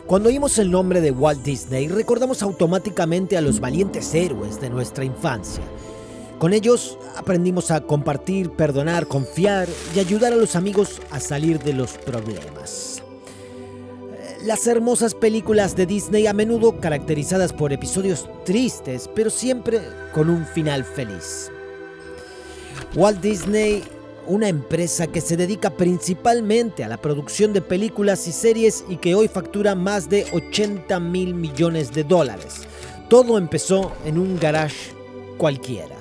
Cuando oímos el nombre de Walt Disney, recordamos automáticamente a los valientes héroes de nuestra infancia. Con ellos aprendimos a compartir, perdonar, confiar y ayudar a los amigos a salir de los problemas. Las hermosas películas de Disney, a menudo caracterizadas por episodios tristes, pero siempre con un final feliz. Walt Disney, una empresa que se dedica principalmente a la producción de películas y series y que hoy factura más de $80 mil millones. Todo empezó en un garage cualquiera.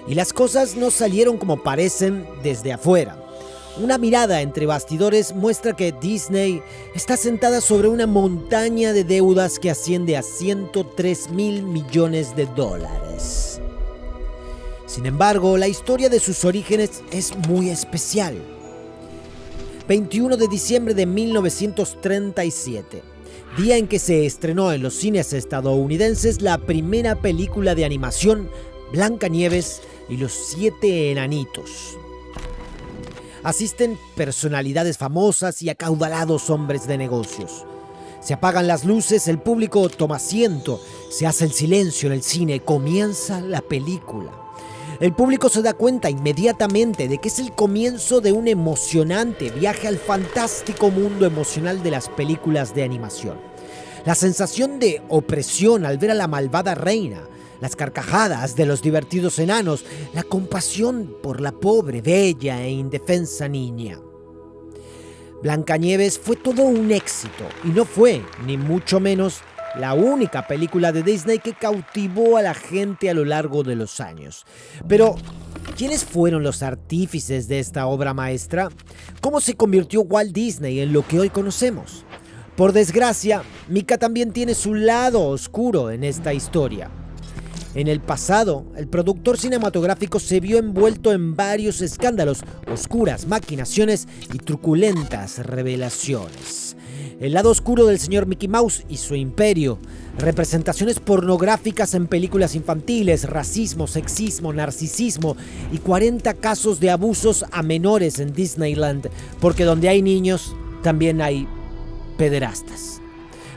Y las cosas no salieron como parecen desde afuera. Una mirada entre bastidores muestra que Disney está sentada sobre una montaña de deudas que asciende a $103 mil millones. Sin embargo, la historia de sus orígenes es muy especial. 21 de diciembre de 1937, día en que se estrenó en los cines estadounidenses la primera película de animación, Blancanieves y los 7 enanitos. Asisten personalidades famosas y acaudalados hombres de negocios. Se apagan las luces, el público toma asiento, se hace el silencio en el cine, comienza la película. El público se da cuenta inmediatamente de que es el comienzo de un emocionante viaje al fantástico mundo emocional de las películas de animación. La sensación de opresión al ver a la malvada reina, las carcajadas de los divertidos enanos, la compasión por la pobre, bella e indefensa niña. Blancanieves fue todo un éxito y no fue, ni mucho menos, la única película de Disney que cautivó a la gente a lo largo de los años. Pero, ¿quiénes fueron los artífices de esta obra maestra? ¿Cómo se convirtió Walt Disney en lo que hoy conocemos? Por desgracia, Mika también tiene su lado oscuro en esta historia. En el pasado, el productor cinematográfico se vio envuelto en varios escándalos, oscuras maquinaciones y truculentas revelaciones. El lado oscuro del señor Mickey Mouse y su imperio, representaciones pornográficas en películas infantiles, racismo, sexismo, narcisismo y 40 casos de abusos a menores en Disneyland, porque donde hay niños, también hay pederastas.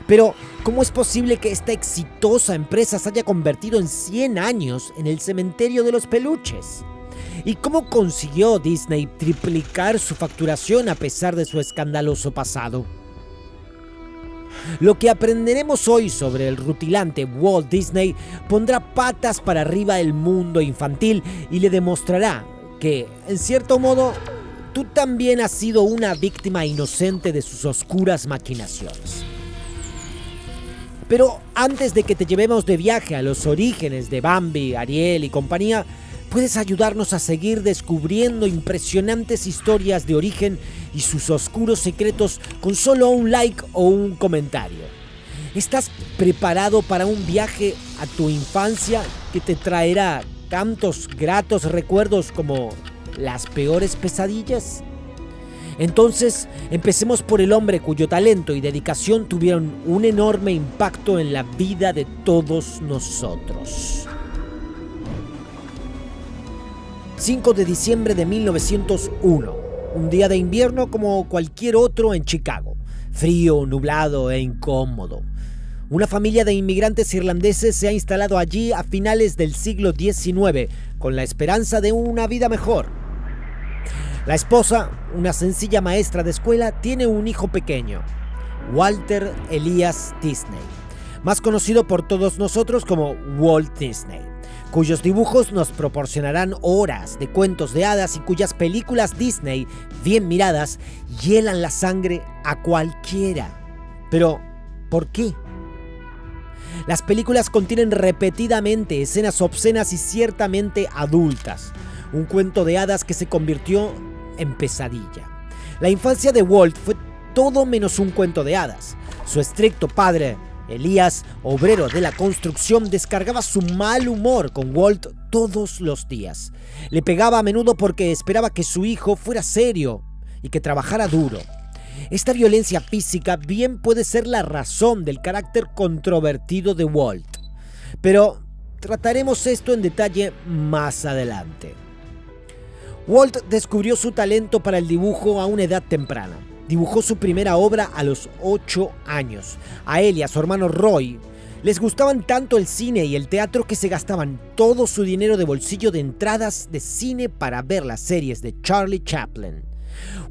Pero, ¿cómo es posible que esta exitosa empresa se haya convertido en 100 años en el cementerio de los peluches? ¿Y cómo consiguió Disney triplicar su facturación a pesar de su escandaloso pasado? Lo que aprenderemos hoy sobre el rutilante Walt Disney pondrá patas para arriba el mundo infantil y le demostrará que, en cierto modo, tú también has sido una víctima inocente de sus oscuras maquinaciones. Pero antes de que te llevemos de viaje a los orígenes de Bambi, Ariel y compañía, puedes ayudarnos a seguir descubriendo impresionantes historias de origen y sus oscuros secretos con solo un like o un comentario. ¿Estás preparado para un viaje a tu infancia que te traerá tantos gratos recuerdos como las peores pesadillas? Entonces, empecemos por el hombre cuyo talento y dedicación tuvieron un enorme impacto en la vida de todos nosotros. 5 de diciembre de 1901, un día de invierno como cualquier otro en Chicago, frío, nublado e incómodo. Una familia de inmigrantes irlandeses se ha instalado allí a finales del siglo XIX con la esperanza de una vida mejor. La esposa, una sencilla maestra de escuela, tiene un hijo pequeño, Walter Elias Disney, más conocido por todos nosotros como Walt Disney, cuyos dibujos nos proporcionarán horas de cuentos de hadas y cuyas películas Disney, bien miradas, hielan la sangre a cualquiera. Pero, ¿por qué? Las películas contienen repetidamente escenas obscenas y ciertamente adultas, un cuento de hadas que se convirtió en pesadilla. La infancia de Walt fue todo menos un cuento de hadas. Su estricto padre, Elías, obrero de la construcción, descargaba su mal humor con Walt todos los días. Le pegaba a menudo porque esperaba que su hijo fuera serio y que trabajara duro. Esta violencia física bien puede ser la razón del carácter controvertido de Walt, pero trataremos esto en detalle más adelante. Walt descubrió su talento para el dibujo a una edad temprana. dibujó su primera obra a los 8 años. A él y a su hermano Roy les gustaban tanto el cine y el teatro que se gastaban todo su dinero de bolsillo de entradas de cine para ver las series de Charlie Chaplin.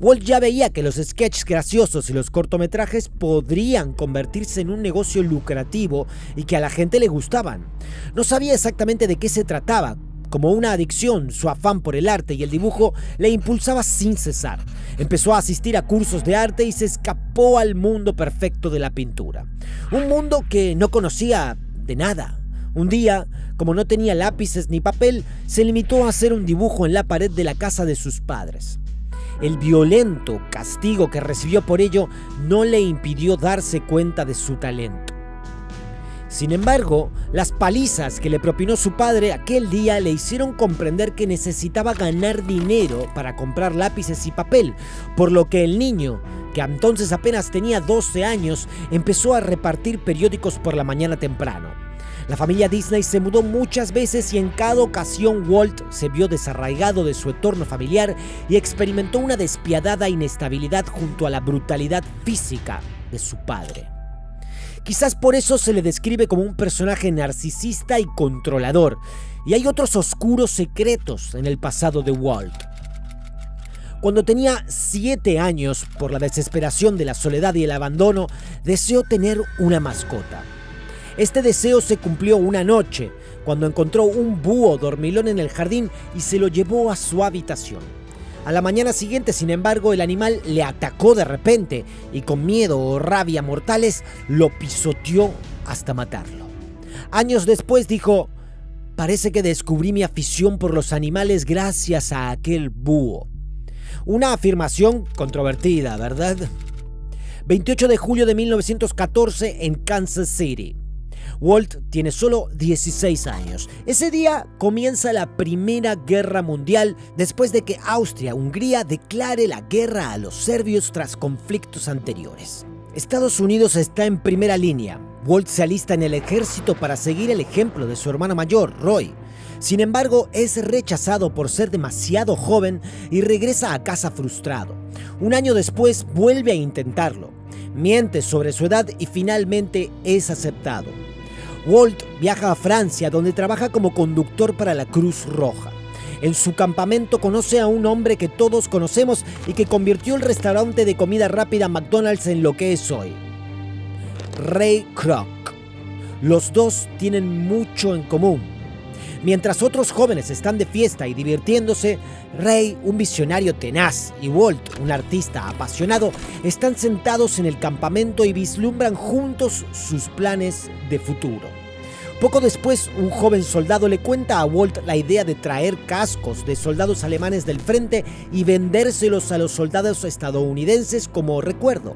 Walt ya veía que los sketches graciosos y los cortometrajes podrían convertirse en un negocio lucrativo y que a la gente le gustaban. No sabía exactamente de qué se trataba. Como una adicción, su afán por el arte y el dibujo le impulsaba sin cesar. Empezó a asistir a cursos de arte y se escapó al mundo perfecto de la pintura. Un mundo que no conocía de nada. Un día, como no tenía lápices ni papel, se limitó a hacer un dibujo en la pared de la casa de sus padres. El violento castigo que recibió por ello no le impidió darse cuenta de su talento. Sin embargo, las palizas que le propinó su padre aquel día le hicieron comprender que necesitaba ganar dinero para comprar lápices y papel, por lo que el niño, que entonces apenas tenía 12 años, empezó a repartir periódicos por la mañana temprano. La familia Disney se mudó muchas veces y en cada ocasión Walt se vio desarraigado de su entorno familiar y experimentó una despiadada inestabilidad junto a la brutalidad física de su padre. Quizás por eso se le describe como un personaje narcisista y controlador, y hay otros oscuros secretos en el pasado de Walt. Cuando tenía 7 años, por la desesperación de la soledad y el abandono, deseó tener una mascota. Este deseo se cumplió una noche, cuando encontró un búho dormilón en el jardín y se lo llevó a su habitación. A la mañana siguiente, sin embargo, el animal le atacó de repente y con miedo o rabia mortales lo pisoteó hasta matarlo. Años después dijo: "Parece que descubrí mi afición por los animales gracias a aquel búho". Una afirmación controvertida, ¿verdad? 28 de julio de 1914 en Kansas City. Walt tiene solo 16 años. Ese día comienza la Primera Guerra Mundial después de que Austria-Hungría declare la guerra a los serbios tras conflictos anteriores. Estados Unidos está en primera línea. Walt se alista en el ejército para seguir el ejemplo de su hermano mayor, Roy. Sin embargo, es rechazado por ser demasiado joven y regresa a casa frustrado. Un año después vuelve a intentarlo. Miente sobre su edad y finalmente es aceptado. Walt viaja a Francia, donde trabaja como conductor para la Cruz Roja. En su campamento conoce a un hombre que todos conocemos y que convirtió el restaurante de comida rápida McDonald's en lo que es hoy: Ray Kroc. Los dos tienen mucho en común. Mientras otros jóvenes están de fiesta y divirtiéndose, Ray, un visionario tenaz, y Walt, un artista apasionado, están sentados en el campamento y vislumbran juntos sus planes de futuro. Poco después, un joven soldado le cuenta a Walt la idea de traer cascos de soldados alemanes del frente y vendérselos a los soldados estadounidenses como recuerdo.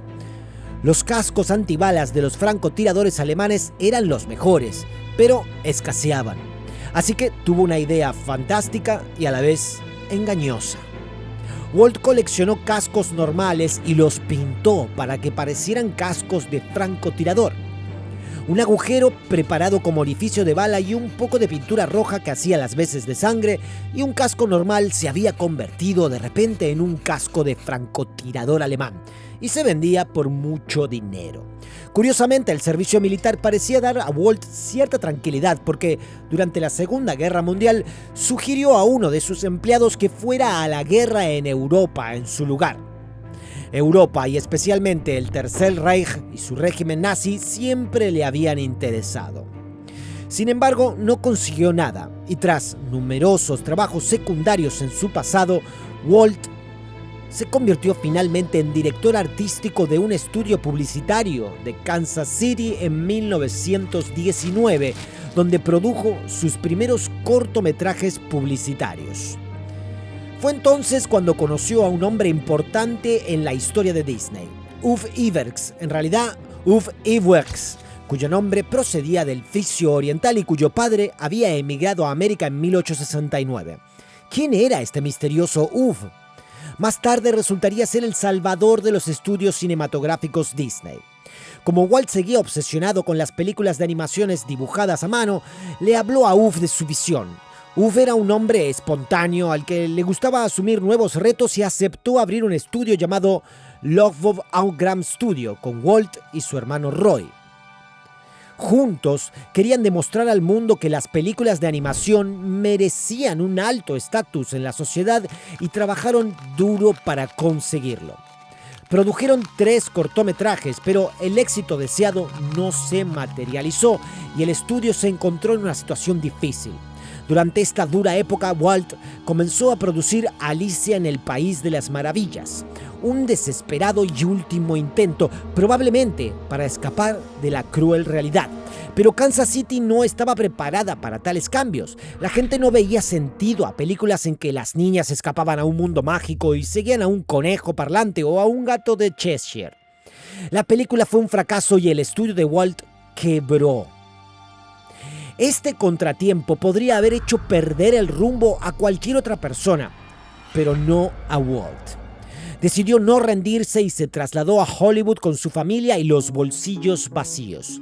Los cascos antibalas de los francotiradores alemanes eran los mejores, pero escaseaban. Así que tuvo una idea fantástica y a la vez engañosa. Walt coleccionó cascos normales y los pintó para que parecieran cascos de francotirador. Un agujero preparado como orificio de bala y un poco de pintura roja que hacía las veces de sangre, y un casco normal se había convertido de repente en un casco de francotirador alemán y se vendía por mucho dinero. Curiosamente, el servicio militar parecía dar a Walt cierta tranquilidad porque durante la Segunda Guerra Mundial sugirió a uno de sus empleados que fuera a la guerra en Europa en su lugar. Europa, y especialmente el Tercer Reich y su régimen nazi, siempre le habían interesado. Sin embargo, no consiguió nada, y tras numerosos trabajos secundarios en su pasado, Walt se convirtió finalmente en director artístico de un estudio publicitario de Kansas City en 1919, donde produjo sus primeros cortometrajes publicitarios. Fue entonces cuando conoció a un hombre importante en la historia de Disney, Ove Iwerks, en realidad Ove Iwerks, cuyo nombre procedía del Fricio Oriental y cuyo padre había emigrado a América en 1869. ¿Quién era este misterioso Ove? Más tarde resultaría ser el salvador de los estudios cinematográficos Disney. Como Walt seguía obsesionado con las películas de animaciones dibujadas a mano, le habló a Ove de su visión. Ove era un hombre espontáneo al que le gustaba asumir nuevos retos y aceptó abrir un estudio llamado Love's Outgram Studio con Walt y su hermano Roy. Juntos querían demostrar al mundo que las películas de animación merecían un alto estatus en la sociedad y trabajaron duro para conseguirlo. Produjeron 3 cortometrajes, pero el éxito deseado no se materializó y el estudio se encontró en una situación difícil. Durante esta dura época, Walt comenzó a producir Alicia en el País de las Maravillas, un desesperado y último intento, probablemente para escapar de la cruel realidad. Pero Kansas City no estaba preparada para tales cambios. La gente no veía sentido a películas en que las niñas escapaban a un mundo mágico y seguían a un conejo parlante o a un gato de Cheshire. La película fue un fracaso y el estudio de Walt quebró. Este contratiempo podría haber hecho perder el rumbo a cualquier otra persona, pero no a Walt. Decidió no rendirse y se trasladó a Hollywood con su familia y los bolsillos vacíos.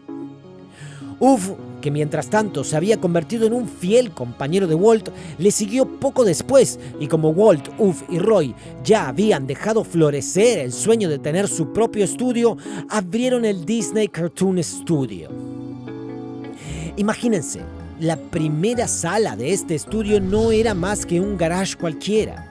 Uf, que mientras tanto se había convertido en un fiel compañero de Walt, le siguió poco después y como Walt, Uf y Roy ya habían dejado florecer el sueño de tener su propio estudio, abrieron el Disney Cartoon Studio. Imagínense, la primera sala de este estudio no era más que un garage cualquiera.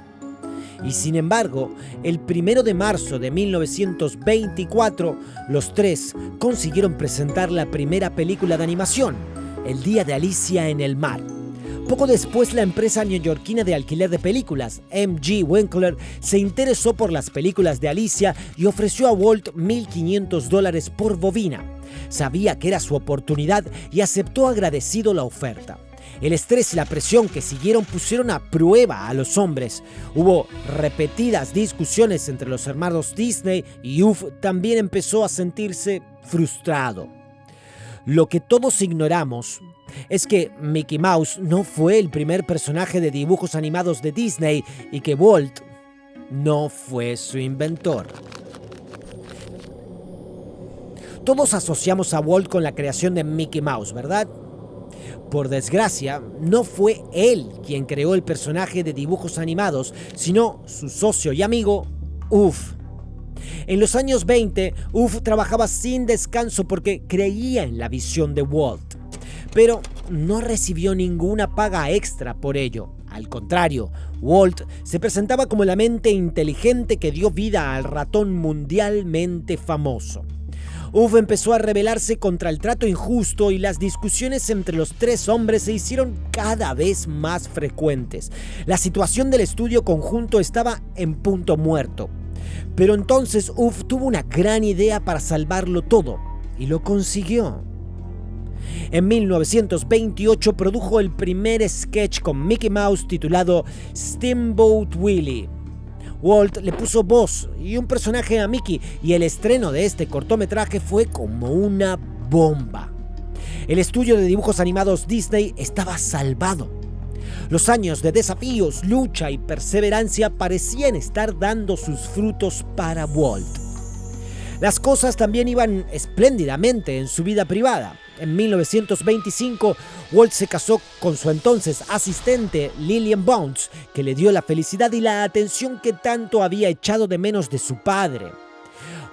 Y sin embargo, el 1 de marzo de 1924, los 3 consiguieron presentar la primera película de animación, El Día de Alicia en el Mar. Poco después, la empresa neoyorquina de alquiler de películas, M.G. Winkler, se interesó por las películas de Alicia y ofreció a Walt $1,500 por bobina. Sabía que era su oportunidad y aceptó agradecido la oferta. El estrés y la presión que siguieron pusieron a prueba a los hombres. Hubo repetidas discusiones entre los hermanos Disney y Uf también empezó a sentirse frustrado. Lo que todos ignoramos es que Mickey Mouse no fue el primer personaje de dibujos animados de Disney y que Walt no fue su inventor. Todos asociamos a Walt con la creación de Mickey Mouse, ¿verdad? Por desgracia, no fue él quien creó el personaje de dibujos animados, sino su socio y amigo, Uf. En los años 20, Uf trabajaba sin descanso porque creía en la visión de Walt, pero no recibió ninguna paga extra por ello. Al contrario, Walt se presentaba como la mente inteligente que dio vida al ratón mundialmente famoso. Uf empezó a rebelarse contra el trato injusto y las discusiones entre los 3 hombres se hicieron cada vez más frecuentes. La situación del estudio conjunto estaba en punto muerto. Pero entonces Uf tuvo una gran idea para salvarlo todo y lo consiguió. En 1928 produjo el primer sketch con Mickey Mouse titulado Steamboat Willie. Walt le puso voz y un personaje a Mickey y el estreno de este cortometraje fue como una bomba. El estudio de dibujos animados Disney estaba salvado. Los años de desafíos, lucha y perseverancia parecían estar dando sus frutos para Walt. Las cosas también iban espléndidamente en su vida privada. En 1925, Walt se casó con su entonces asistente Lillian Bounds, que le dio la felicidad y la atención que tanto había echado de menos de su padre.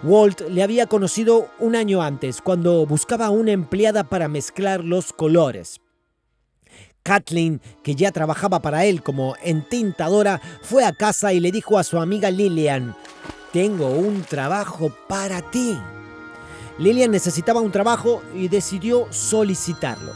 Walt le había conocido un año antes, cuando buscaba una empleada para mezclar los colores. Kathleen, que ya trabajaba para él como entintadora, fue a casa y le dijo a su amiga Lillian: «Tengo un trabajo para ti». Lillian necesitaba un trabajo y decidió solicitarlo.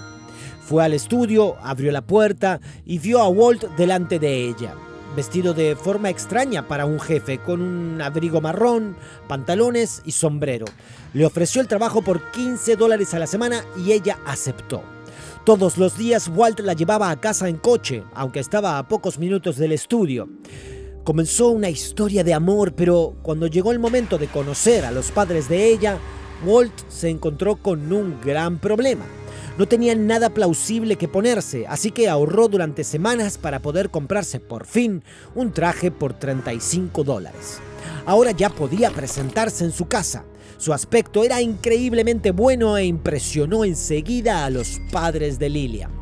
Fue al estudio, abrió la puerta y vio a Walt delante de ella, vestido de forma extraña para un jefe, con un abrigo marrón, pantalones y sombrero. Le ofreció el trabajo por $15 a la semana y ella aceptó. Todos los días Walt la llevaba a casa en coche, aunque estaba a pocos minutos del estudio. Comenzó una historia de amor, pero cuando llegó el momento de conocer a los padres de ella, Walt se encontró con un gran problema. No tenía nada plausible que ponerse, así que ahorró durante semanas para poder comprarse por fin un traje por $35. Ahora ya podía presentarse en su casa. Su aspecto era increíblemente bueno e impresionó enseguida a los padres de Lillian.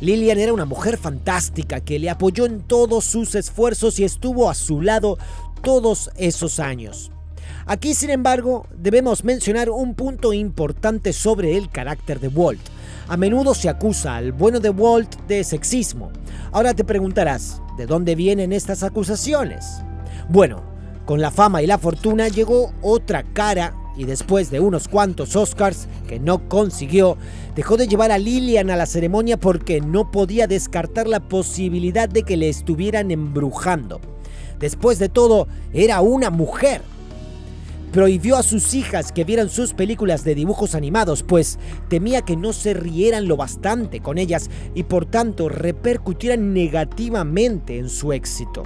Lillian era una mujer fantástica que le apoyó en todos sus esfuerzos y estuvo a su lado todos esos años. Aquí, sin embargo, debemos mencionar un punto importante sobre el carácter de Walt. A menudo se acusa al bueno de Walt de sexismo. Ahora te preguntarás, ¿de dónde vienen estas acusaciones? Bueno, con la fama y la fortuna llegó otra cara y después de unos cuantos Oscars que no consiguió, dejó de llevar a Lillian a la ceremonia porque no podía descartar la posibilidad de que le estuvieran embrujando. Después de todo, era una mujer. Prohibió a sus hijas que vieran sus películas de dibujos animados, pues temía que no se rieran lo bastante con ellas y por tanto repercutieran negativamente en su éxito.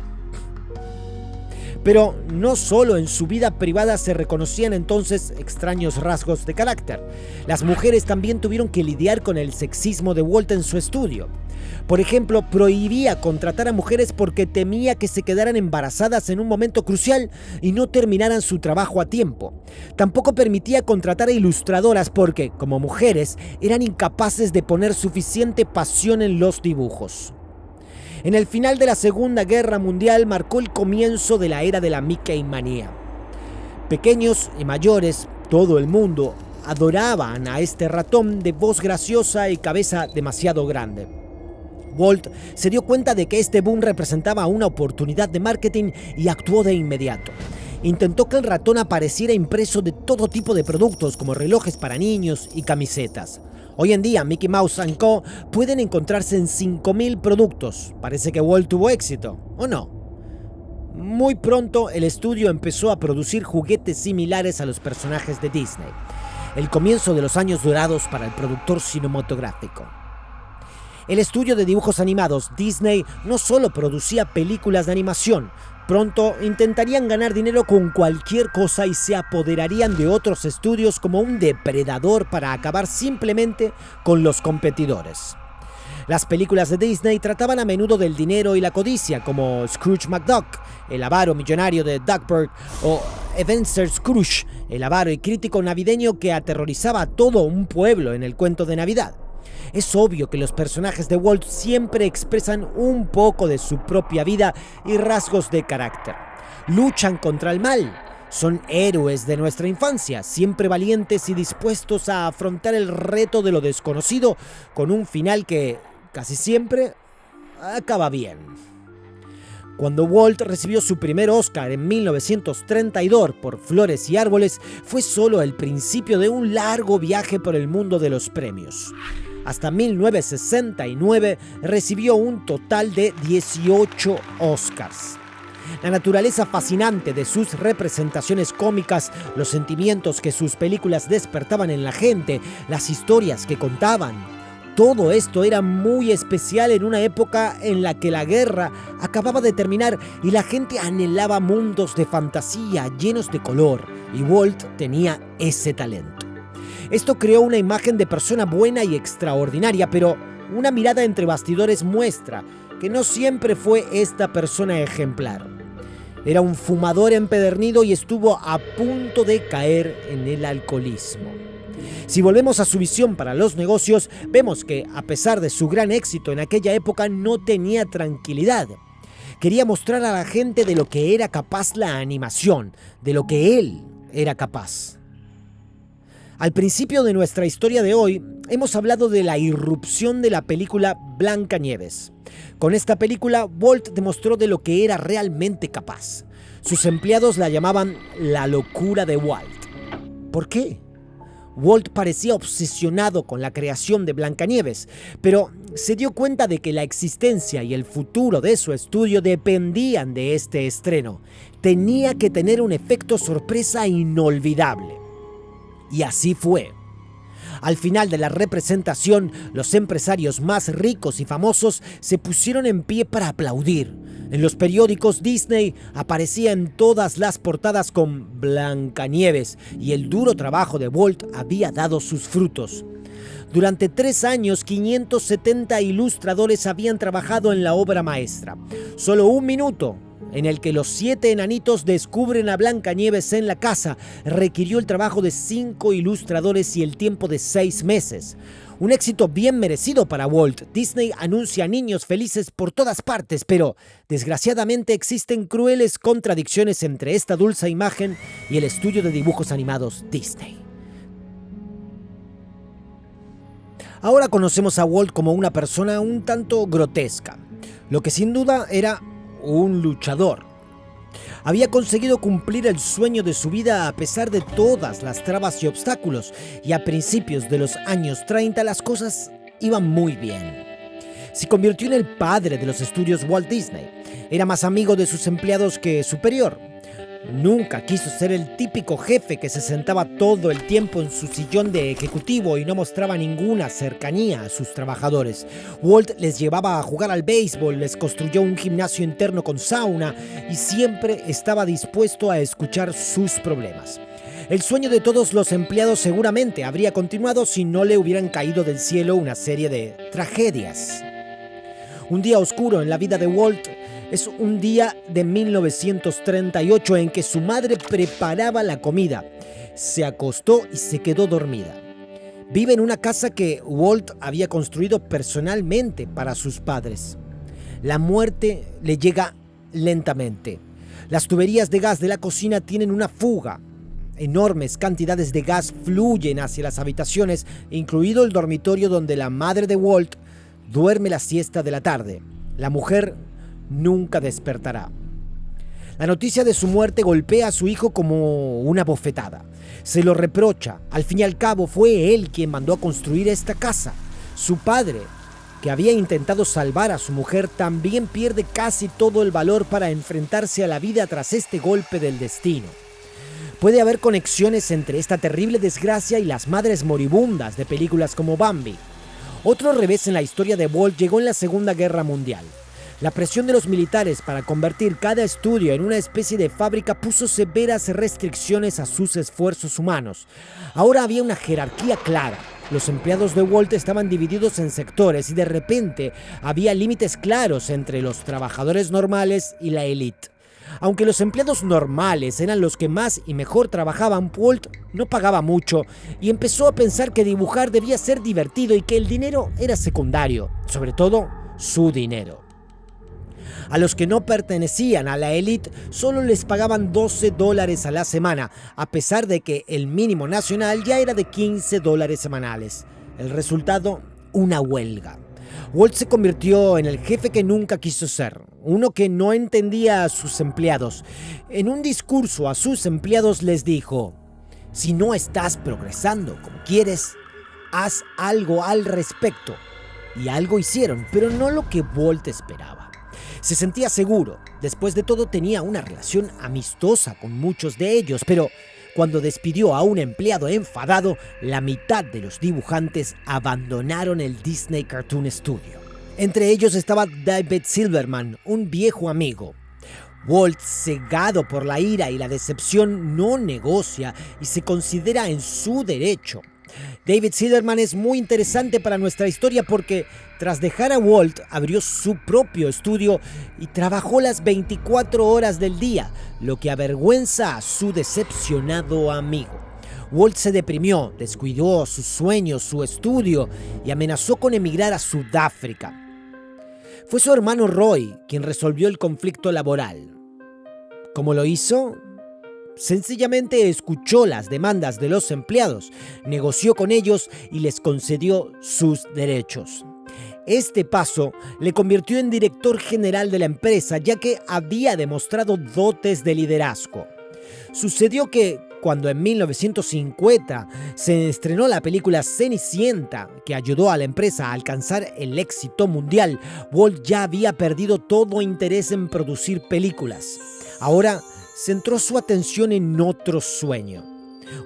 Pero no solo en su vida privada se reconocían entonces extraños rasgos de carácter. Las mujeres también tuvieron que lidiar con el sexismo de Walt en su estudio. Por ejemplo, prohibía contratar a mujeres porque temía que se quedaran embarazadas en un momento crucial y no terminaran su trabajo a tiempo. Tampoco permitía contratar a ilustradoras porque, como mujeres, eran incapaces de poner suficiente pasión en los dibujos. En el final de la Segunda Guerra Mundial marcó el comienzo de la era de la Mickey manía. Pequeños y mayores, todo el mundo, adoraban a este ratón de voz graciosa y cabeza demasiado grande. Walt se dio cuenta de que este boom representaba una oportunidad de marketing y actuó de inmediato. Intentó que el ratón apareciera impreso de todo tipo de productos como relojes para niños y camisetas. Hoy en día Mickey Mouse & Co. pueden encontrarse en 5.000 productos. Parece que Walt tuvo éxito, ¿o no? Muy pronto el estudio empezó a producir juguetes similares a los personajes de Disney. El comienzo de los años dorados para el productor cinematográfico. El estudio de dibujos animados Disney no solo producía películas de animación, pronto intentarían ganar dinero con cualquier cosa y se apoderarían de otros estudios como un depredador para acabar simplemente con los competidores. Las películas de Disney trataban a menudo del dinero y la codicia, como Scrooge McDuck, el avaro millonario de Duckburg, o Ebenezer Scrooge, el avaro y crítico navideño que aterrorizaba a todo un pueblo en el cuento de Navidad. Es obvio que los personajes de Walt siempre expresan un poco de su propia vida y rasgos de carácter. Luchan contra el mal. Son héroes de nuestra infancia, siempre valientes y dispuestos a afrontar el reto de lo desconocido con un final que, casi siempre, acaba bien. Cuando Walt recibió su primer Oscar en 1932 por Flores y Árboles, fue solo el principio de un largo viaje por el mundo de los premios. Hasta 1969 recibió un total de 18 Oscars. La naturaleza fascinante de sus representaciones cómicas, los sentimientos que sus películas despertaban en la gente, las historias que contaban, todo esto era muy especial en una época en la que la guerra acababa de terminar y la gente anhelaba mundos de fantasía llenos de color, y Walt tenía ese talento. Esto creó una imagen de persona buena y extraordinaria, pero una mirada entre bastidores muestra que no siempre fue esta persona ejemplar. Era un fumador empedernido y estuvo a punto de caer en el alcoholismo. Si volvemos a su visión para los negocios, vemos que, a pesar de su gran éxito en aquella época, no tenía tranquilidad. Quería mostrar a la gente de lo que era capaz la animación, de lo que él era capaz. Al principio de nuestra historia de hoy, hemos hablado de la irrupción de la película Blancanieves. Con esta película, Walt demostró de lo que era realmente capaz. Sus empleados la llamaban la locura de Walt. ¿Por qué? Walt parecía obsesionado con la creación de Blancanieves, pero se dio cuenta de que la existencia y el futuro de su estudio dependían de este estreno. Tenía que tener un efecto sorpresa inolvidable. Y así fue. Al final de la representación, los empresarios más ricos y famosos se pusieron en pie para aplaudir. En los periódicos, Disney aparecía en todas las portadas con Blancanieves y el duro trabajo de Walt había dado sus frutos. Durante 3 años, 570 ilustradores habían trabajado en la obra maestra. Solo un minuto en el que los 7 enanitos descubren a Blancanieves en la casa requirió el trabajo de 5 ilustradores y el tiempo de 6 meses. Un éxito bien merecido para Walt. Disney anuncia niños felices por todas partes, pero desgraciadamente existen crueles contradicciones entre esta dulce imagen y el estudio de dibujos animados Disney. Ahora conocemos a Walt como una persona un tanto grotesca, lo que sin duda era un luchador. Había conseguido cumplir el sueño de su vida a pesar de todas las trabas y obstáculos, y a principios de los años 30 las cosas iban muy bien. Se convirtió en el padre de los estudios Walt Disney. Era más amigo de sus empleados que superior. Nunca quiso ser el típico jefe que se sentaba todo el tiempo en su sillón de ejecutivo y no mostraba ninguna cercanía a sus trabajadores. Walt les llevaba a jugar al béisbol, les construyó un gimnasio interno con sauna y siempre estaba dispuesto a escuchar sus problemas. El sueño de todos los empleados seguramente habría continuado si no le hubieran caído del cielo una serie de tragedias. Un día oscuro en la vida de Walt es un día de 1938 en que su madre preparaba la comida. Se acostó y se quedó dormida. Vive en una casa que Walt había construido personalmente para sus padres. La muerte le llega lentamente. Las tuberías de gas de la cocina tienen una fuga. Enormes cantidades de gas fluyen hacia las habitaciones, incluido el dormitorio donde la madre de Walt duerme la siesta de la tarde. La mujer nunca despertará. La noticia de su muerte golpea a su hijo como una bofetada. Se lo reprocha. Al fin y al cabo fue él quien mandó a construir esta casa. Su padre, que había intentado salvar a su mujer, también pierde casi todo el valor para enfrentarse a la vida tras este golpe del destino. Puede haber conexiones entre esta terrible desgracia y las madres moribundas de películas como Bambi. Otro revés en la historia de Walt llegó en la Segunda Guerra Mundial. La presión de los militares para convertir cada estudio en una especie de fábrica puso severas restricciones a sus esfuerzos humanos. Ahora había una jerarquía clara. Los empleados de Walt estaban divididos en sectores y de repente había límites claros entre los trabajadores normales y la élite. Aunque los empleados normales eran los que más y mejor trabajaban, Walt no pagaba mucho y empezó a pensar que dibujar debía ser divertido y que el dinero era secundario, sobre todo su dinero. A los que no pertenecían a la élite solo les pagaban $12 a la semana, a pesar de que el mínimo nacional ya era de $15 semanales. El resultado, una huelga. Walt se convirtió en el jefe que nunca quiso ser, uno que no entendía a sus empleados. En un discurso a sus empleados les dijo: si no estás progresando como quieres, haz algo al respecto. Y algo hicieron, pero no lo que Walt esperaba. Se sentía seguro. Después de todo tenía una relación amistosa con muchos de ellos, pero cuando despidió a un empleado enfadado, la mitad de los dibujantes abandonaron el Disney Cartoon Studio. Entre ellos estaba David Silverman, un viejo amigo. Walt, cegado por la ira y la decepción, no negocia y se considera en su derecho. David Silverman es muy interesante para nuestra historia porque tras dejar a Walt abrió su propio estudio y trabajó las 24 horas del día, lo que avergüenza a su decepcionado amigo. Walt se deprimió, descuidó sus sueños, su estudio y amenazó con emigrar a Sudáfrica. Fue su hermano Roy quien resolvió el conflicto laboral. ¿Cómo lo hizo? Sencillamente escuchó las demandas de los empleados, negoció con ellos y les concedió sus derechos. Este paso le convirtió en director general de la empresa, ya que había demostrado dotes de liderazgo. Sucedió que cuando en 1950 se estrenó la película Cenicienta, que ayudó a la empresa a alcanzar el éxito mundial, Walt ya había perdido todo interés en producir películas. Ahora centró su atención en otro sueño.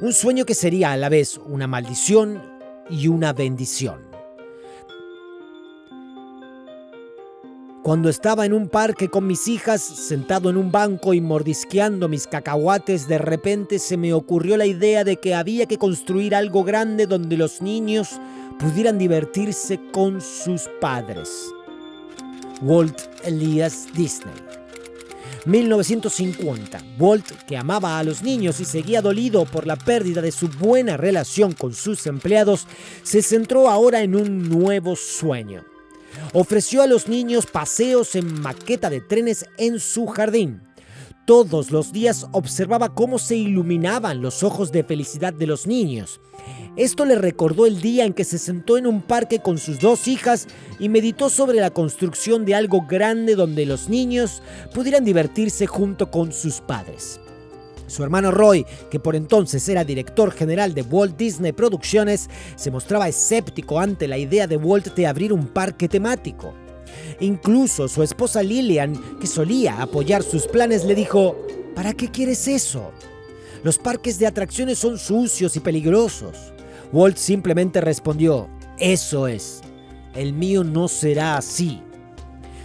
Un sueño que sería a la vez una maldición y una bendición. Cuando estaba en un parque con mis hijas, sentado en un banco y mordisqueando mis cacahuates, de repente se me ocurrió la idea de que había que construir algo grande donde los niños pudieran divertirse con sus padres. Walt Elias Disney. 1950, Walt, que amaba a los niños y seguía dolido por la pérdida de su buena relación con sus empleados, se centró ahora en un nuevo sueño. Ofreció a los niños paseos en maqueta de trenes en su jardín. Todos los días observaba cómo se iluminaban los ojos de felicidad de los niños. Esto le recordó el día en que se sentó en un parque con sus dos hijas y meditó sobre la construcción de algo grande donde los niños pudieran divertirse junto con sus padres. Su hermano Roy, que por entonces era director general de Walt Disney Producciones, se mostraba escéptico ante la idea de Walt de abrir un parque temático. Incluso su esposa Lillian, que solía apoyar sus planes, le dijo: ¿para qué quieres eso? Los parques de atracciones son sucios y peligrosos. Walt simplemente respondió: eso es, el mío no será así.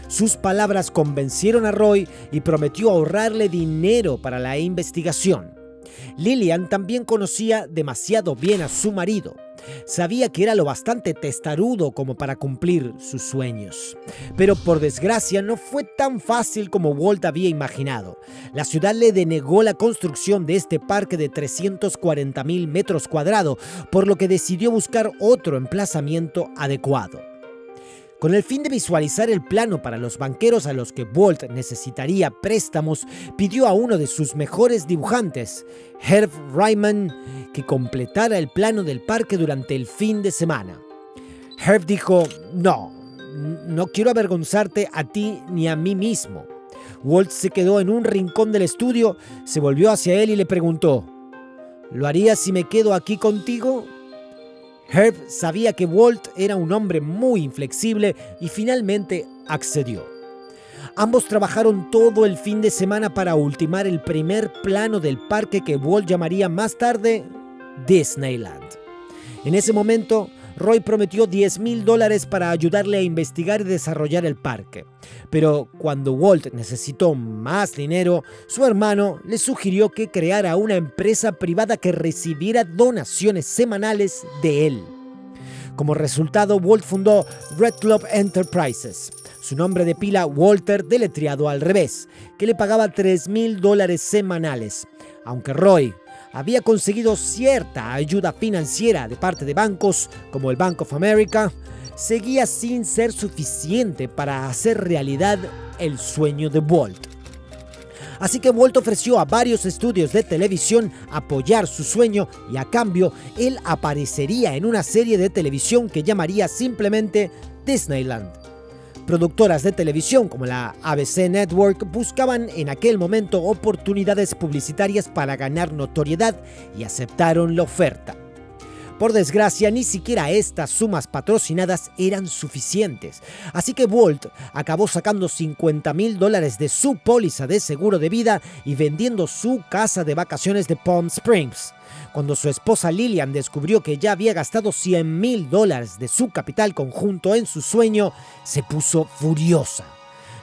Sus palabras convencieron a Roy y prometió ahorrarle dinero para la investigación. Lillian también conocía demasiado bien a su marido. Sabía que era lo bastante testarudo como para cumplir sus sueños. Pero por desgracia no fue tan fácil como Walt había imaginado. La ciudad le denegó la construcción de este parque de 340,000 metros cuadrados, por lo que decidió buscar otro emplazamiento adecuado. Con el fin de visualizar el plano para los banqueros a los que Walt necesitaría préstamos, pidió a uno de sus mejores dibujantes, Herb Ryman, que completara el plano del parque durante el fin de semana. Herb dijo: no quiero avergonzarte a ti ni a mí mismo. Walt se quedó en un rincón del estudio, se volvió hacia él y le preguntó: ¿lo harías si me quedo aquí contigo? Herb sabía que Walt era un hombre muy inflexible y finalmente accedió. Ambos trabajaron todo el fin de semana para ultimar el primer plano del parque que Walt llamaría más tarde Disneyland. En ese momento, Roy prometió $10,000 para ayudarle a investigar y desarrollar el parque. Pero cuando Walt necesitó más dinero, su hermano le sugirió que creara una empresa privada que recibiera donaciones semanales de él. Como resultado, Walt fundó Red Club Enterprises, su nombre de pila Walter deletreado al revés, que le pagaba $3,000 semanales, aunque Roy había conseguido cierta ayuda financiera de parte de bancos como el Bank of America. Seguía sin ser suficiente para hacer realidad el sueño de Walt. Así que Walt ofreció a varios estudios de televisión apoyar su sueño y a cambio él aparecería en una serie de televisión que llamaría simplemente Disneyland. Productoras de televisión como la ABC Network buscaban en aquel momento oportunidades publicitarias para ganar notoriedad y aceptaron la oferta. Por desgracia, ni siquiera estas sumas patrocinadas eran suficientes, así que Walt acabó sacando $50,000 de su póliza de seguro de vida y vendiendo su casa de vacaciones de Palm Springs. Cuando su esposa Lillian descubrió que ya había gastado $100,000 de su capital conjunto en su sueño, se puso furiosa.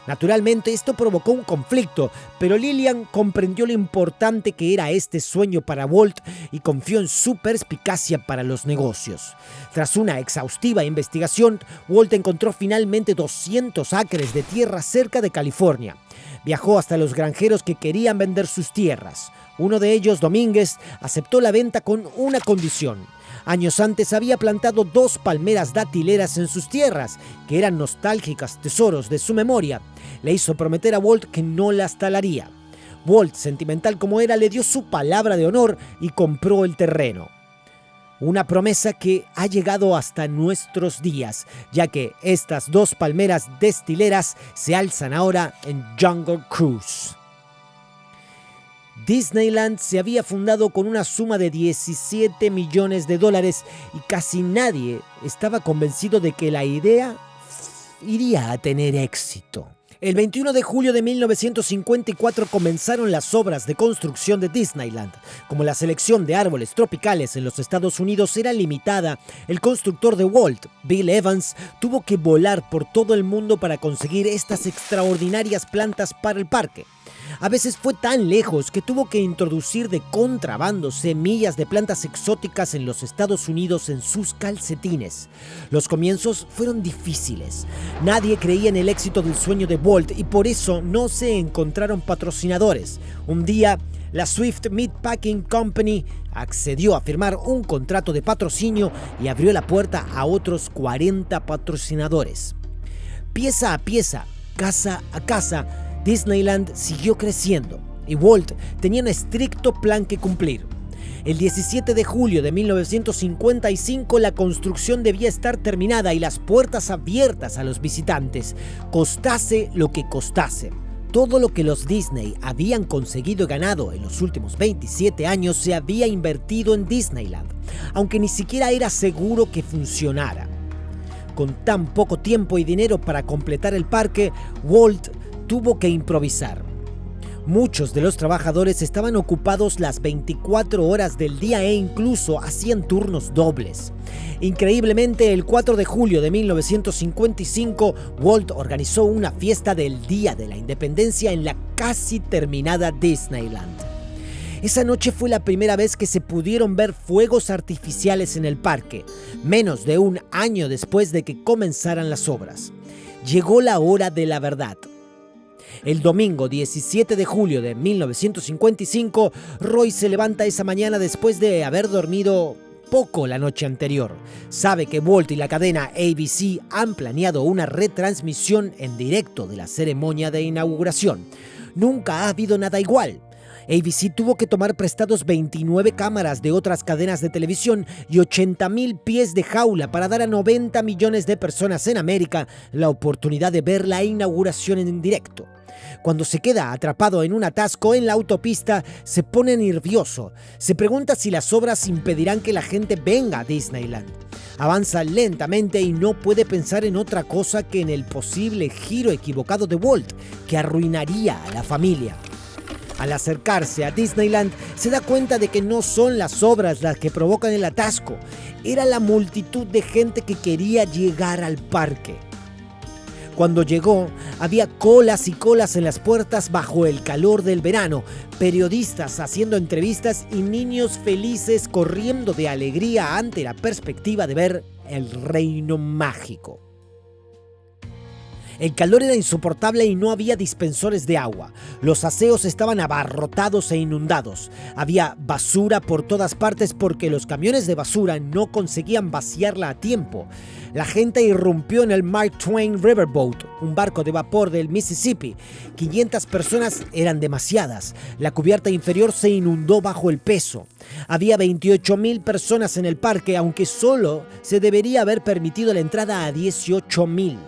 Naturalmente, esto provocó un conflicto, pero Lillian comprendió lo importante que era este sueño para Walt y confió en su perspicacia para los negocios. Tras una exhaustiva investigación, Walt encontró finalmente 200 acres de tierra cerca de California. Viajó hasta los granjeros que querían vender sus tierras. Uno de ellos, Domínguez, aceptó la venta con una condición. Años antes había plantado 2 palmeras datileras en sus tierras, que eran nostálgicos tesoros de su memoria. Le hizo prometer a Walt que no las talaría. Walt, sentimental como era, le dio su palabra de honor y compró el terreno. Una promesa que ha llegado hasta nuestros días, ya que estas 2 palmeras destileras se alzan ahora en Jungle Cruise. Disneyland se había fundado con una suma de $17 millones y casi nadie estaba convencido de que la idea iría a tener éxito. El 21 de julio de 1954 comenzaron las obras de construcción de Disneyland. Como la selección de árboles tropicales en los Estados Unidos era limitada, el constructor de Walt, Bill Evans, tuvo que volar por todo el mundo para conseguir estas extraordinarias plantas para el parque. A veces fue tan lejos que tuvo que introducir de contrabando semillas de plantas exóticas en los Estados Unidos en sus calcetines. Los comienzos fueron difíciles. Nadie creía en el éxito del sueño de Walt y por eso no se encontraron patrocinadores. Un día, la Swift Meatpacking Company accedió a firmar un contrato de patrocinio y abrió la puerta a otros 40 patrocinadores. Pieza a pieza, casa a casa, Disneyland siguió creciendo y Walt tenía un estricto plan que cumplir. El 17 de julio de 1955 la construcción debía estar terminada y las puertas abiertas a los visitantes, costase lo que costase. Todo lo que los Disney habían conseguido y ganado en los últimos 27 años se había invertido en Disneyland, aunque ni siquiera era seguro que funcionara. Con tan poco tiempo y dinero para completar el parque, Walt tuvo que improvisar. Muchos de los trabajadores estaban ocupados las 24 horas del día e incluso hacían turnos dobles. Increíblemente, el 4 de julio de 1955, Walt organizó una fiesta del Día de la Independencia en la casi terminada Disneyland. Esa noche fue la primera vez que se pudieron ver fuegos artificiales en el parque, menos de un año después de que comenzaran las obras. Llegó la hora de la verdad. El domingo 17 de julio de 1955, Roy se levanta esa mañana después de haber dormido poco la noche anterior. Sabe que Walt y la cadena ABC han planeado una retransmisión en directo de la ceremonia de inauguración. Nunca ha habido nada igual. ABC tuvo que tomar prestados 29 cámaras de otras cadenas de televisión y 80,000 pies de jaula para dar a 90 millones de personas en América la oportunidad de ver la inauguración en directo. Cuando se queda atrapado en un atasco en la autopista, se pone nervioso. Se pregunta si las obras impedirán que la gente venga a Disneyland. Avanza lentamente y no puede pensar en otra cosa que en el posible giro equivocado de Walt, que arruinaría a la familia. Al acercarse a Disneyland, se da cuenta de que no son las obras las que provocan el atasco. Era la multitud de gente que quería llegar al parque. Cuando llegó, había colas y colas en las puertas bajo el calor del verano, periodistas haciendo entrevistas y niños felices corriendo de alegría ante la perspectiva de ver el reino mágico. El calor era insoportable y no había dispensores de agua. Los aseos estaban abarrotados e inundados. Había basura por todas partes porque los camiones de basura no conseguían vaciarla a tiempo. La gente irrumpió en el Mark Twain Riverboat, un barco de vapor del Mississippi. 500 personas eran demasiadas. La cubierta inferior se inundó bajo el peso. Había 28,000 personas en el parque, aunque solo se debería haber permitido la entrada a 18,000.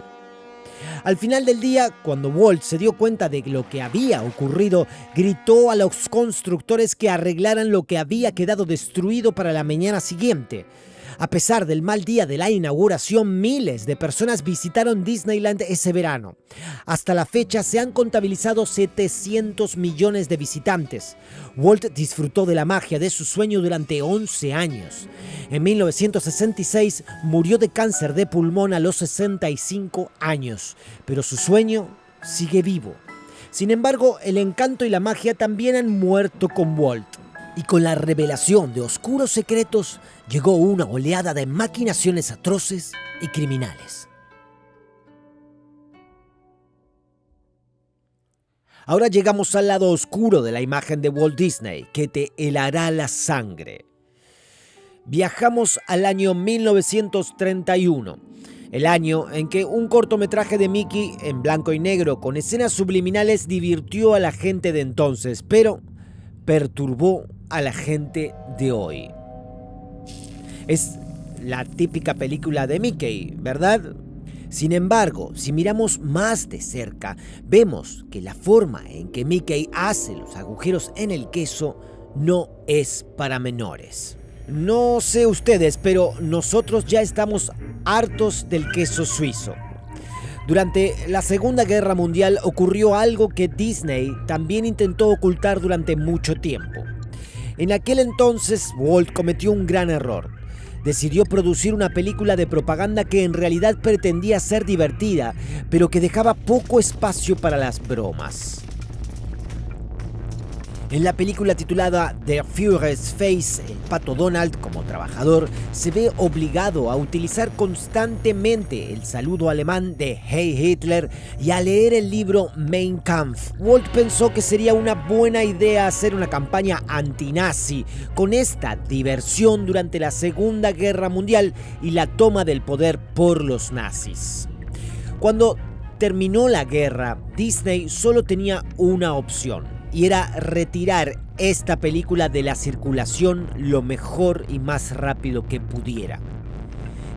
Al final del día, cuando Walt se dio cuenta de lo que había ocurrido, gritó a los constructores que arreglaran lo que había quedado destruido para la mañana siguiente. A pesar del mal día de la inauguración, miles de personas visitaron Disneyland ese verano. Hasta la fecha se han contabilizado 700 millones de visitantes. Walt disfrutó de la magia de su sueño durante 11 años. En 1966 murió de cáncer de pulmón a los 65 años, pero su sueño sigue vivo. Sin embargo, el encanto y la magia también han muerto con Walt. Y con la revelación de oscuros secretos llegó una oleada de maquinaciones atroces y criminales. Ahora llegamos al lado oscuro de la imagen de Walt Disney, que te helará la sangre. Viajamos al año 1931, el año en que un cortometraje de Mickey en blanco y negro con escenas subliminales divirtió a la gente de entonces, pero perturbó a la gente de hoy. Es la típica película de Mickey, ¿verdad? Sin embargo, si miramos más de cerca, vemos que la forma en que Mickey hace los agujeros en el queso no es para menores. No sé ustedes, pero nosotros ya estamos hartos del queso suizo. Durante la Segunda Guerra Mundial ocurrió algo que Disney también intentó ocultar durante mucho tiempo. En aquel entonces, Walt cometió un gran error. Decidió producir una película de propaganda que en realidad pretendía ser divertida, pero que dejaba poco espacio para las bromas. En la película titulada The Führer's Face, el Pato Donald, como trabajador, se ve obligado a utilizar constantemente el saludo alemán de Hey Hitler y a leer el libro Mein Kampf. Walt pensó que sería una buena idea hacer una campaña antinazi con esta diversión durante la Segunda Guerra Mundial y la toma del poder por los nazis. Cuando terminó la guerra, Disney solo tenía una opción, y era retirar esta película de la circulación lo mejor y más rápido que pudiera.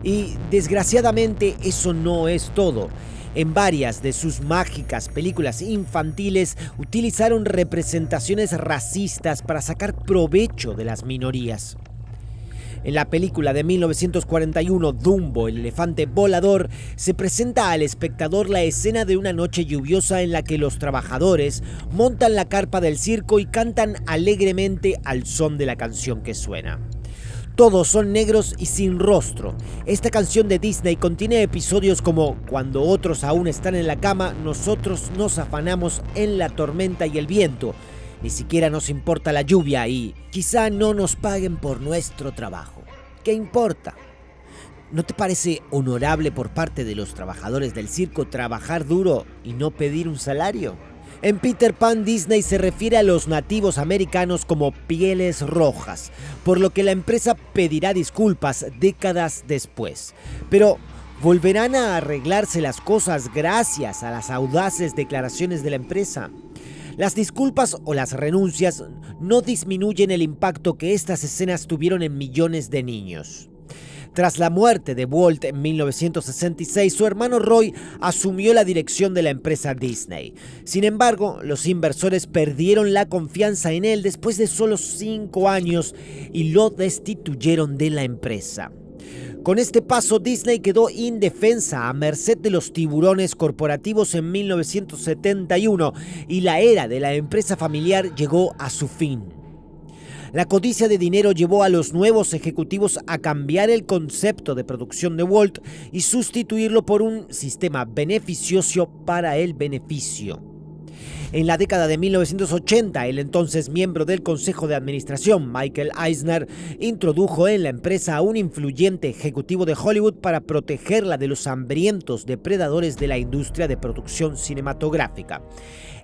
Y desgraciadamente eso no es todo. En varias de sus mágicas películas infantiles utilizaron representaciones racistas para sacar provecho de las minorías. En la película de 1941, Dumbo, el elefante volador, se presenta al espectador la escena de una noche lluviosa en la que los trabajadores montan la carpa del circo y cantan alegremente al son de la canción que suena. Todos son negros y sin rostro. Esta canción de Disney contiene episodios como "Cuando otros aún están en la cama, nosotros nos afanamos en la tormenta y el viento. Ni siquiera nos importa la lluvia y quizá no nos paguen por nuestro trabajo. ¿Qué importa? ¿No te parece honorable por parte de los trabajadores del circo trabajar duro y no pedir un salario? En Peter Pan, Disney se refiere a los nativos americanos como pieles rojas, por lo que la empresa pedirá disculpas décadas después. Pero ¿volverán a arreglarse las cosas gracias a las audaces declaraciones de la empresa? Las disculpas o las renuncias no disminuyen el impacto que estas escenas tuvieron en millones de niños. Tras la muerte de Walt en 1966, su hermano Roy asumió la dirección de la empresa Disney. Sin embargo, los inversores perdieron la confianza en él después de solo 5 años y lo destituyeron de la empresa. Con este paso, Disney quedó indefensa a merced de los tiburones corporativos en 1971 y la era de la empresa familiar llegó a su fin. La codicia de dinero llevó a los nuevos ejecutivos a cambiar el concepto de producción de Walt y sustituirlo por un sistema beneficioso para el beneficio. En la década de 1980, el entonces miembro del Consejo de Administración, Michael Eisner, introdujo en la empresa a un influyente ejecutivo de Hollywood para protegerla de los hambrientos depredadores de la industria de producción cinematográfica.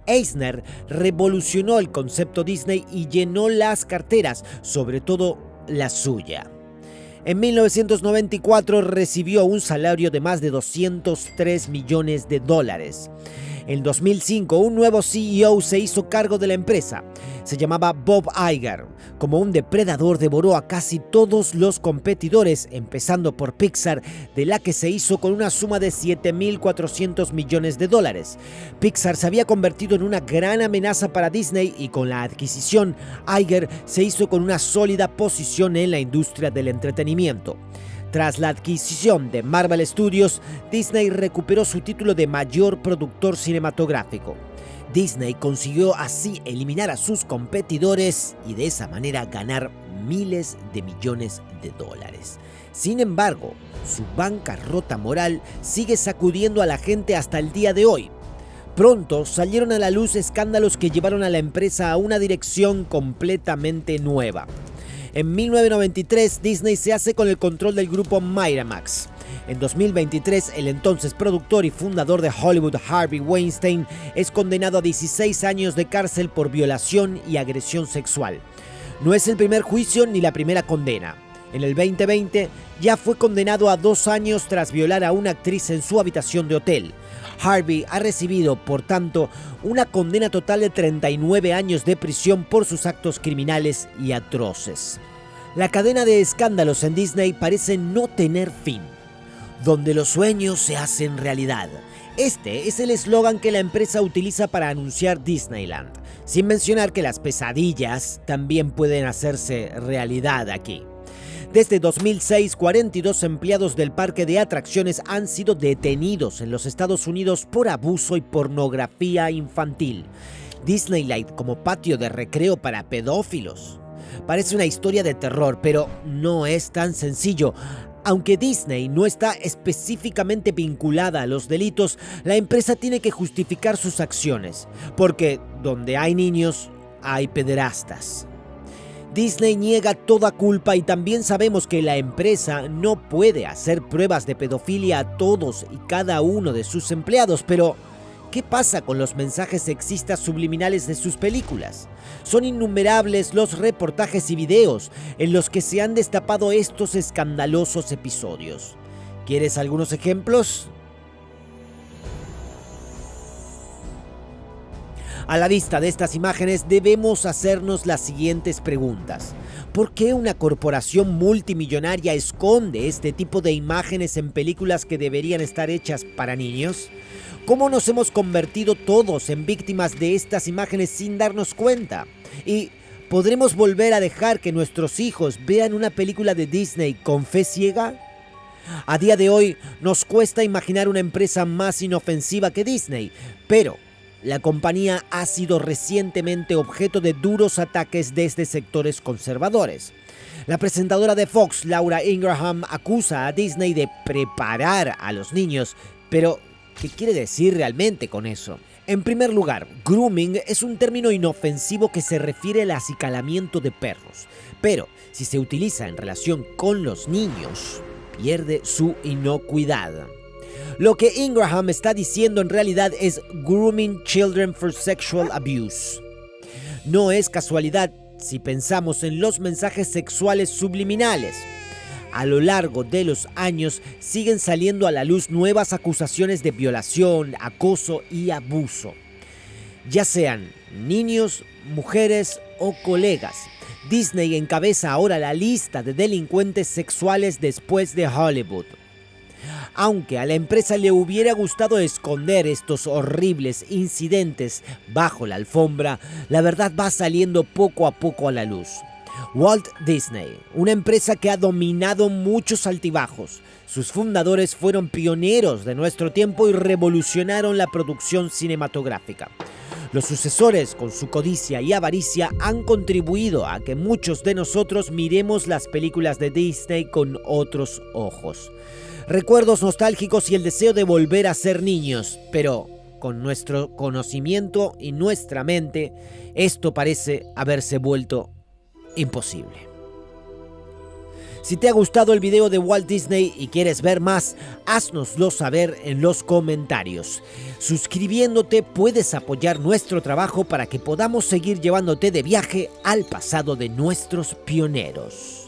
Eisner revolucionó el concepto Disney y llenó las carteras, sobre todo la suya. En 1994 recibió un salario de más de $203 millones. En 2005, un nuevo CEO se hizo cargo de la empresa. Se llamaba Bob Iger. Como un depredador devoró a casi todos los competidores, empezando por Pixar, de la que se hizo con una suma de $7.400 millones. Pixar se había convertido en una gran amenaza para Disney y con la adquisición, Iger se hizo con una sólida posición en la industria del entretenimiento. Tras la adquisición de Marvel Studios, Disney recuperó su título de mayor productor cinematográfico. Disney consiguió así eliminar a sus competidores y de esa manera ganar miles de millones de dólares. Sin embargo, su bancarrota moral sigue sacudiendo a la gente hasta el día de hoy. Pronto salieron a la luz escándalos que llevaron a la empresa a una dirección completamente nueva. En 1993, Disney se hace con el control del grupo Miramax. En 2023, el entonces productor y fundador de Hollywood, Harvey Weinstein, es condenado a 16 años de cárcel por violación y agresión sexual. No es el primer juicio ni la primera condena. En el 2020, ya fue condenado a 2 años tras violar a una actriz en su habitación de hotel. Harvey ha recibido, por tanto, una condena total de 39 años de prisión por sus actos criminales y atroces. La cadena de escándalos en Disney parece no tener fin. Donde los sueños se hacen realidad. Este es el eslogan que la empresa utiliza para anunciar Disneyland, sin mencionar que las pesadillas también pueden hacerse realidad aquí. Desde 2006, 42 empleados del parque de atracciones han sido detenidos en los Estados Unidos por abuso y pornografía infantil. Disneyland como patio de recreo para pedófilos. Parece una historia de terror, pero no es tan sencillo. Aunque Disney no está específicamente vinculada a los delitos, la empresa tiene que justificar sus acciones, porque donde hay niños, hay pederastas. Disney niega toda culpa y también sabemos que la empresa no puede hacer pruebas de pedofilia a todos y cada uno de sus empleados, pero ¿qué pasa con los mensajes sexistas subliminales de sus películas? Son innumerables los reportajes y videos en los que se han destapado estos escandalosos episodios. ¿Quieres algunos ejemplos? A la vista de estas imágenes debemos hacernos las siguientes preguntas. ¿Por qué una corporación multimillonaria esconde este tipo de imágenes en películas que deberían estar hechas para niños? ¿Cómo nos hemos convertido todos en víctimas de estas imágenes sin darnos cuenta? ¿Y podremos volver a dejar que nuestros hijos vean una película de Disney con fe ciega? A día de hoy nos cuesta imaginar una empresa más inofensiva que Disney, pero la compañía ha sido recientemente objeto de duros ataques desde sectores conservadores. La presentadora de Fox, Laura Ingraham, acusa a Disney de preparar a los niños, pero ¿qué quiere decir realmente con eso? En primer lugar, grooming es un término inofensivo que se refiere al acicalamiento de perros, pero si se utiliza en relación con los niños, pierde su inocuidad. Lo que Ingraham está diciendo en realidad es grooming children for sexual abuse. No es casualidad si pensamos en los mensajes sexuales subliminales. A lo largo de los años siguen saliendo a la luz nuevas acusaciones de violación, acoso y abuso. Ya sean niños, mujeres o colegas. Disney encabeza ahora la lista de delincuentes sexuales después de Hollywood. Aunque a la empresa le hubiera gustado esconder estos horribles incidentes bajo la alfombra, la verdad va saliendo poco a poco a la luz. Walt Disney, una empresa que ha dominado muchos altibajos. Sus fundadores fueron pioneros de nuestro tiempo y revolucionaron la producción cinematográfica. Los sucesores, con su codicia y avaricia, han contribuido a que muchos de nosotros miremos las películas de Disney con otros ojos. Recuerdos nostálgicos y el deseo de volver a ser niños, pero con nuestro conocimiento y nuestra mente, esto parece haberse vuelto imposible. Si te ha gustado el video de Walt Disney y quieres ver más, haznoslo saber en los comentarios. Suscribiéndote puedes apoyar nuestro trabajo para que podamos seguir llevándote de viaje al pasado de nuestros pioneros.